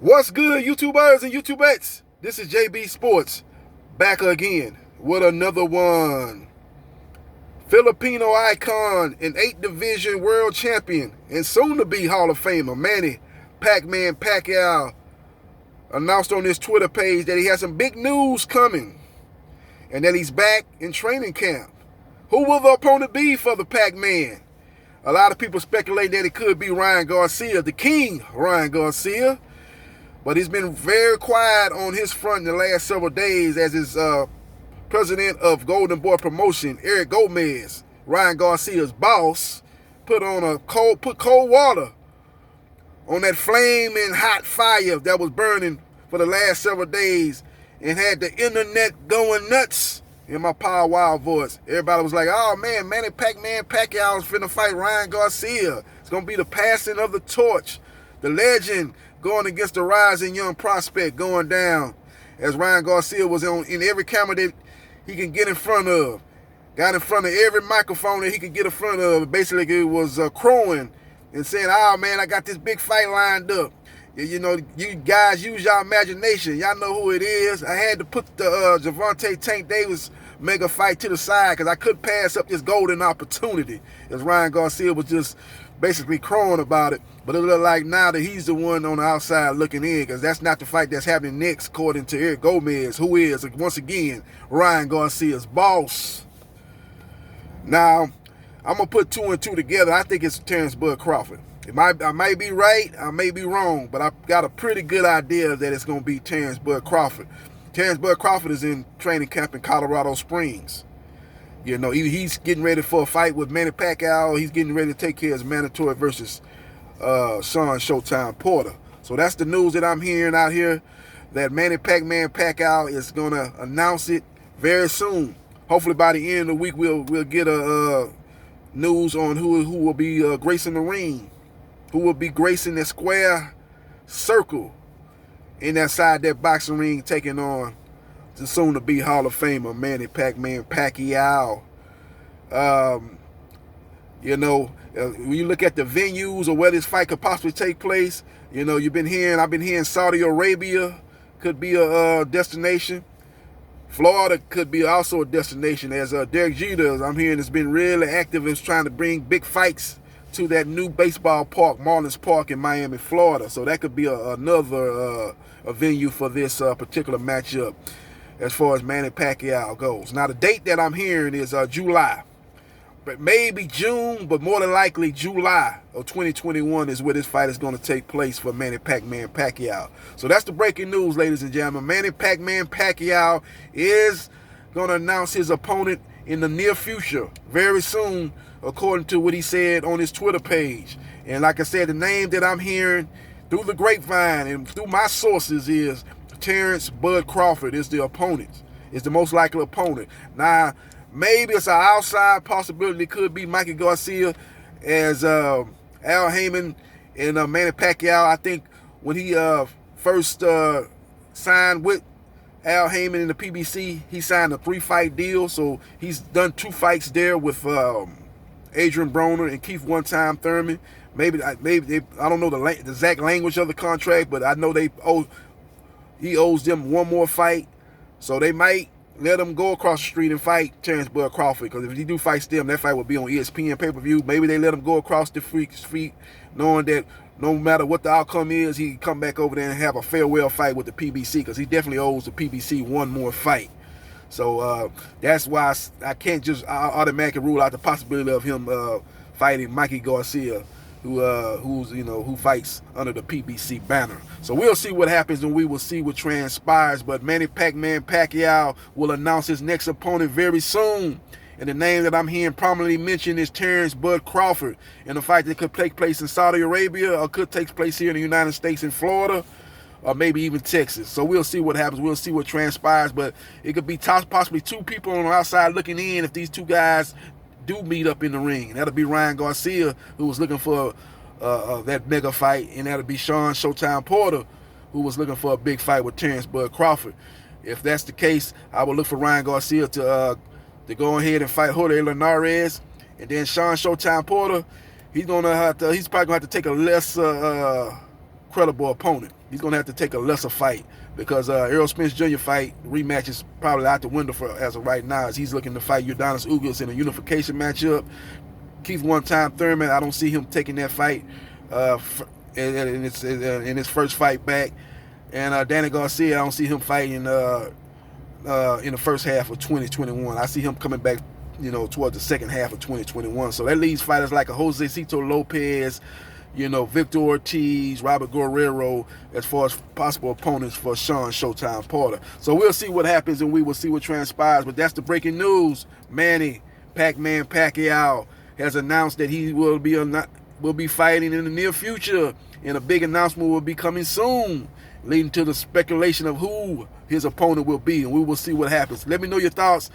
What's good, YouTubers and YouTubettes? This is JB Sports, back again with another one. Filipino icon and 8-division world champion and soon-to-be Hall of Famer Manny Pacquiao announced on his Twitter page that he has some big news coming and that he's back in training camp. Who will the opponent be for the Pac-Man? A lot of people speculate that it could be Ryan Garcia, the King Ryan Garcia. But he's been very quiet on his front in the last several days as his president of Golden Boy Promotion, Eric Gomez, Ryan Garcia's boss, put cold water on that flaming hot fire that was burning for the last several days and had the internet going nuts. In my Power Wild voice, everybody was like, oh man, Manny Pacquiao is finna fight Ryan Garcia. It's gonna be the passing of the torch. The legend going against the rising young prospect going down, as Ryan Garcia was in every camera that he can get in front of. Got in front of every microphone that he could get in front of. Basically, it was crowing and saying, oh man, I got this big fight lined up. You know, you guys use your imagination. Y'all know who it is. I had to put the Gervonta Tank Davis mega fight to the side because I couldn't pass up this golden opportunity, as Ryan Garcia was just basically crowing about it. But it looked like now that he's the one on the outside looking in, because that's not the fight that's happening next, according to Eric Gomez, who is, once again, Ryan Garcia's boss. Now, I'm going to put two and two together. I think it's Terrence Bud Crawford. I might be right, I may be wrong, but I've got a pretty good idea that it's going to be Terrence Bud Crawford. Terrence Bud Crawford is in training camp in Colorado Springs. You know, he's getting ready for a fight with Manny Pacquiao. He's getting ready to take care of his mandatory versus Sean Showtime Porter. So that's the news that I'm hearing out here, that Manny Pacquiao is going to announce it very soon. Hopefully by the end of the week we'll get a news on who will be gracing the ring, who will be gracing the square circle inside that boxing ring, taking on the soon-to-be Hall of Famer Manny Pacquiao. You know, when you look at the venues or where this fight could possibly take place, you know, I've been hearing Saudi Arabia could be a destination. Florida could be also a destination, as Derek Jeter, I'm hearing, has been really active in trying to bring big fights to that new baseball park, Marlins Park in Miami, Florida. So that could be another venue for this particular matchup as far as Manny Pacquiao goes. Now, the date that I'm hearing is July. But maybe June, but more than likely July of 2021 is where this fight is going to take place for Manny Pacquiao. So that's the breaking news, ladies and gentlemen. Manny Pacquiao is going to announce his opponent in the near future, very soon, according to what he said on his Twitter page. And like I said, the name that I'm hearing through the grapevine and through my sources is Terrence Bud Crawford is the opponent, is the most likely opponent. Now, maybe it's an outside possibility. It could be Mikey Garcia, as Al Heyman and Manny Pacquiao. I think when he first signed with Al Heyman in the PBC, he signed a 3-fight deal. So he's done 2 fights there with Adrian Broner and Keith One-Time Thurman. Maybe I don't know the exact language of the contract, but I know he owes them one more fight. So they might let him go across the street and fight Terrence Bud Crawford, because if he do fight them, that fight will be on ESPN pay-per-view. Maybe they let him go across the street, knowing that no matter what the outcome is, he can come back over there and have a farewell fight with the PBC, because he definitely owes the PBC one more fight. So that's why I can't just automatically rule out the possibility of him fighting Mikey Garcia, who fights under the PBC banner. So we'll see what happens, and we will see what transpires. But Manny Pacquiao will announce his next opponent very soon. And the name that I'm hearing prominently mentioned is Terrence Bud Crawford, in a fight that could take place in Saudi Arabia or could take place here in the United States in Florida, or maybe even Texas. So we'll see what happens. We'll see what transpires. But it could be possibly 2 people on the outside looking in if these 2 guys do meet up in the ring. And that'll be Ryan Garcia, who was looking for that mega fight, and that'll be Sean Showtime Porter, who was looking for a big fight with Terrence Bud Crawford. If that's the case, I would look for Ryan Garcia to go ahead and fight Jorge Linares, and then Sean Showtime Porter, he's probably gonna have to take a less credible opponent. He's going to have to take a lesser fight because Errol Spence Jr. fight rematch is probably out the window for as of right now, as he's looking to fight Udonis Ugas in a unification matchup. Keith one-time Thurman, I don't see him taking that fight in his first fight back. And Danny Garcia, I don't see him fighting in the first half of 2021. I see him coming back, towards the second half of 2021. So that leaves fighters like a Jose Cito Lopez, Victor Ortiz, Robert Guerrero, as far as possible opponents for Sean Showtime Porter. So we'll see what happens, and we will see what transpires. But that's the breaking news. Manny Pacquiao has announced that he will be fighting in the near future, and a big announcement will be coming soon, leading to the speculation of who his opponent will be, and we will see what happens. Let me know your thoughts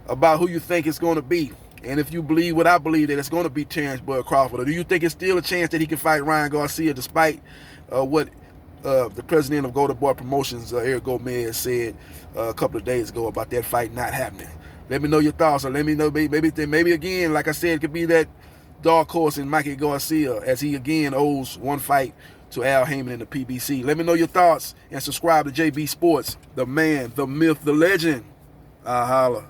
about who you think it's going to be, and if you believe what I believe, that it's going to be Terrence Bud Crawford, or do you think it's still a chance that he can fight Ryan Garcia, despite what the president of Golden Boy Promotions, Eric Gomez, said a couple of days ago about that fight not happening? Let me know your thoughts, or let me know maybe again, like I said, it could be that dark horse in Mikey Garcia, as he again owes one fight to Al Heyman in the PBC. Let me know your thoughts, and subscribe to JB Sports, the man, the myth, the legend. Holla.